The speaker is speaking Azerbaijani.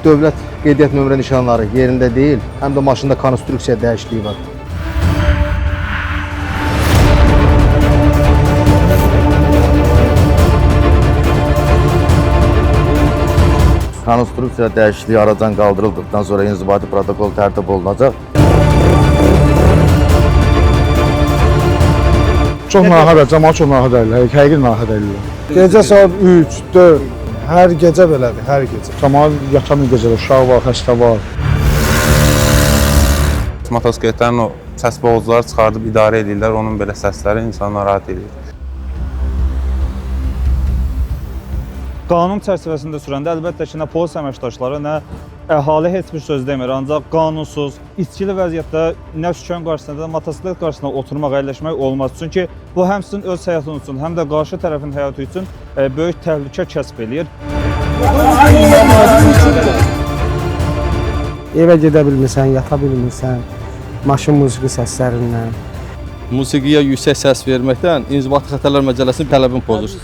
dövlət qeydiyyat nömrə nişanları yerində deyil, həm də maşında konstruksiya dəyişikliyi var. Konstruksiya dəyişikliyi aradan qaldırıldıqdan sonra inzibati protokol tərtib olunacaq. Çox narahat, cəmaət çox narahat edirlər, həqiqi narahat edirlər. Gecə saat 3, 4, hər gecə belədir, hər gecə. Cəmaət yatamır gecədə, uşaq var, xəstə var. Motosikletlərin o səs boğucuları çıxardıb idarə edirlər, onun belə səsləri insanı narahat edir. Qanun çərçivəsində sürəndə əlbəttə ki, nə polis əməkdaşları, nə əhali heç bir söz demir. Ancaq qanunsuz, içkili vəziyyətdə nə şükən qarşısında, da motosiklet qarşısında oturmaq, əyləşmək olmaz. Çünki bu həm sizin öz həyatınız üçün, həm də qarşı tərəfin həyatı üçün böyük təhlükə kəsb eləyir. Evə gedə bilmirsən, yata bilmirsən, maşın musiqi səslərindən. Musiqiyə yüksək səs verməkdən İnzibati Xəstələr Məcəlləsinin tələbini pozur.